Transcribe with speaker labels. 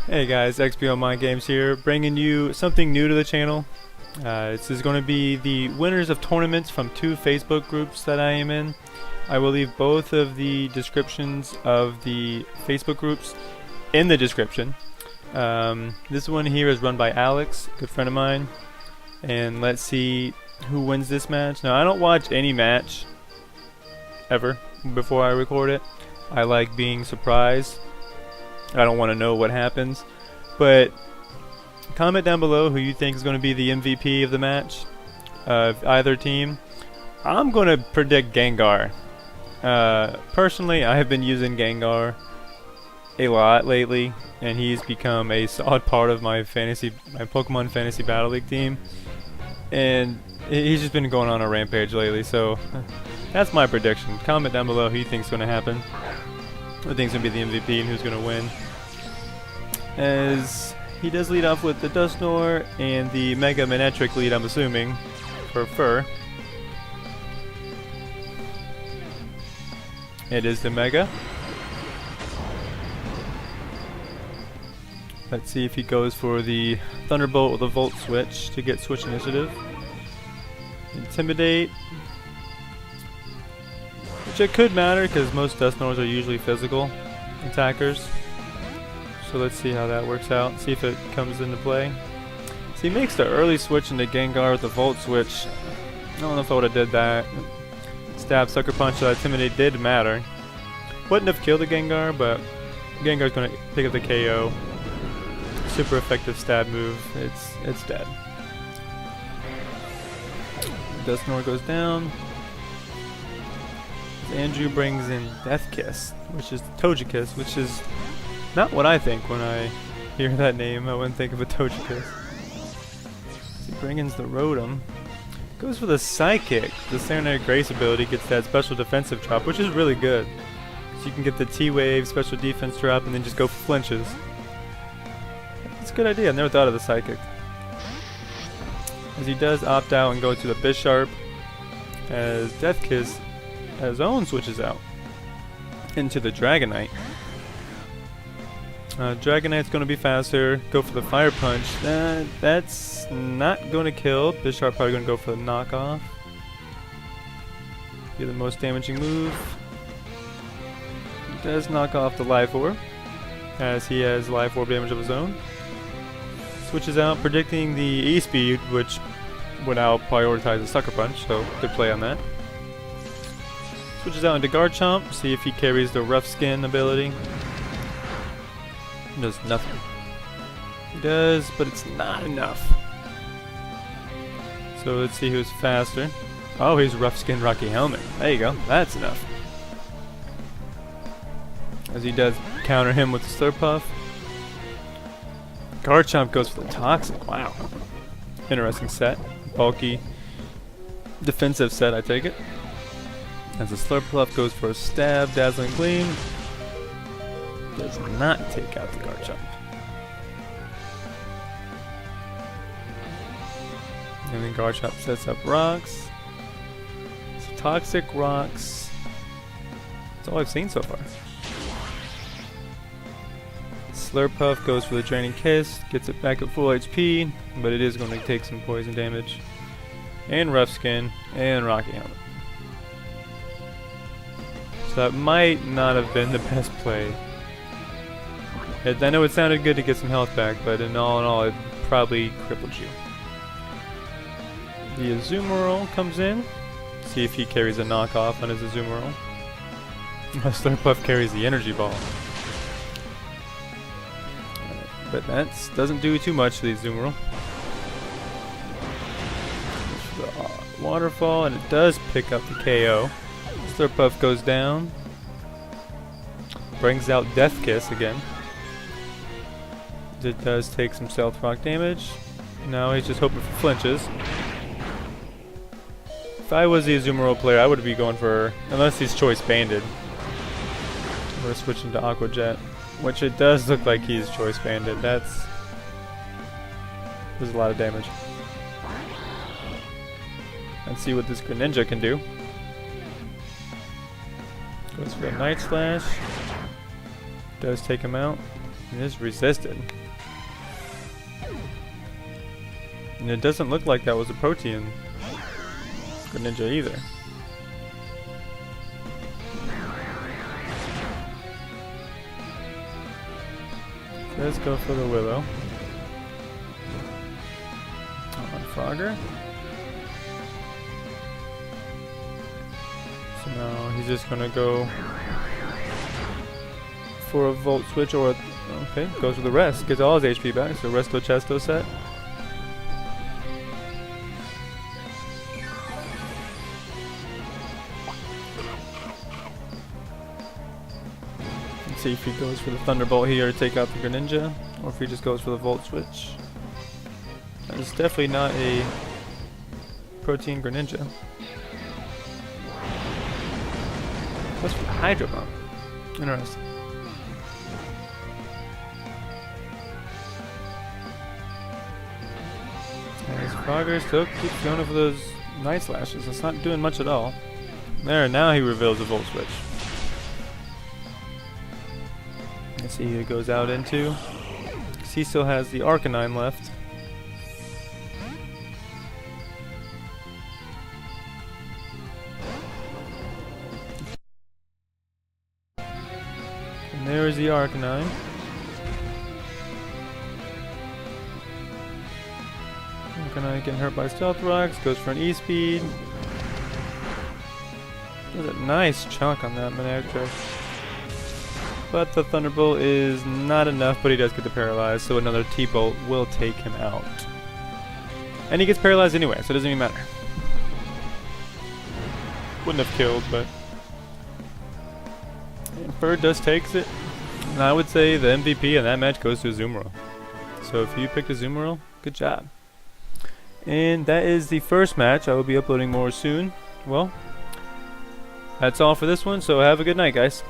Speaker 1: Hey guys, XP Online Games here, bringing you something new to the channel. This is going to be the winners of tournaments from 2 Facebook groups that I am in. I will leave both of the descriptions of the Facebook groups in the description. This one here is run by Alex, a good friend of mine. And let's see who wins this match. Now, I don't watch any match ever before I record it. I like being surprised. I don't want to know what happens, but comment down below who you think is going to be the MVP of the match of either team. I'm going to predict Gengar. Personally, I have been using Gengar a lot lately, and he's become a solid part of my Pokemon Fantasy Battle League team, and he's just been going on a rampage lately, so that's my prediction. Comment down below who you think is going to happen. Who thinks going to be the MVP and who's going to win. As he does lead off with the Dusknoir and the Mega Manectric lead, I'm assuming, for Fur. It is the Mega. Let's see if he goes for the Thunderbolt or the Volt switch to get switch initiative. Intimidate. Which it could matter because most Dusknoirs are usually physical attackers. So let's see how that works out. See if it comes into play. So he makes the early switch into Gengar with the Volt switch. I don't know if I would have did that. Stab, Sucker Punch, Intimidate did matter. Wouldn't have killed the Gengar, but Gengar's going to pick up the KO. Super effective stab move. It's dead. Dusknoir goes down. Andrew brings in Death Kiss, which is Togekiss, which is not what I think when I hear that name. I wouldn't think of a Togekiss. So he brings in the Rotom. Goes for the Psychic. The Serenade Grace ability gets that special defensive drop, which is really good. So you can get the T-Wave special defense drop and then just go for flinches. It's a good idea. I never thought of the Psychic. As he does opt out and go to the Bisharp, as Death Kiss his own switches out into the Dragonite. Dragonite's going to be faster. Go for the Fire Punch. That's not going to kill. Bisharp probably going to go for the knockoff. Be the most damaging move. He does knock off the Life Orb, as he has Life Orb damage of his own. Switches out, predicting the E-Speed, which would now prioritize the Sucker Punch, so good play on that. Switches out into Garchomp, see if he carries the Rough Skin ability. Does nothing. He does, but it's not enough. So let's see who's faster. Oh, he's Rough Skin Rocky Helmet. There you go, that's enough. As he does counter him with the Slurpuff. Garchomp goes for the Toxic, wow. Interesting set. Bulky defensive set, I take it. As the Slurpuff goes for a Stab, Dazzling Gleam. Does not take out the Garchomp. And then Garchomp sets up Rocks. So Toxic, Rocks. That's all I've seen so far. Slurpuff goes for the Draining Kiss, gets it back at full HP, but it is going to take some poison damage. And Rough Skin, and Rocky Helmet. So that might not have been the best play. I know it sounded good to get some health back, but in all, it probably crippled you. The Azumarill comes in. See if he carries a knockoff on his Azumarill. Slurpuff carries the Energy Ball. But that doesn't do too much to the Azumarill. Waterfall, and it does pick up the KO. Slurpuff goes down. Brings out Death Kiss again. It does take some Stealth Rock damage. Now he's just hoping for flinches. If I was the Azumarill player, I would be going for, unless he's Choice Banded, we're switching to Aqua Jet, which it does look like he's Choice Banded. There's a lot of damage. Let's see what this Greninja can do. Goes for a Night Slash. Does take him out. It is resisted. And it doesn't look like that was a protein Greninja either. So let's go for the Willow. On Frogger. So now he's just gonna go for a Volt Switch or a, okay, goes for the rest. Gets all his HP back, so Resto Chesto set. Let's see if he goes for the Thunderbolt here to take out the Greninja, or if he just goes for the Volt Switch. It's definitely not a protein Greninja. What's for the Hydro Pump? Interesting. And his Frogger still keeps going for those Night Slashes. It's not doing much at all. There, now he reveals a Volt Switch. Let's see who it goes out into. He still has the Arcanine left. And there's the Arcanine. Arcanine getting hurt by Stealth Rocks, goes for an E-Speed. Does a nice chunk on that Manectric. But the Thunderbolt is not enough, but he does get the Paralyze, so another T-Bolt will take him out. And he gets paralyzed anyway, so it doesn't even matter. Wouldn't have killed, but... And Bird does takes it. And I would say the MVP in that match goes to Azumarill. So if you picked Azumarill, good job. And that is the first match. I will be uploading more soon. Well, that's all for this one, so have a good night, guys.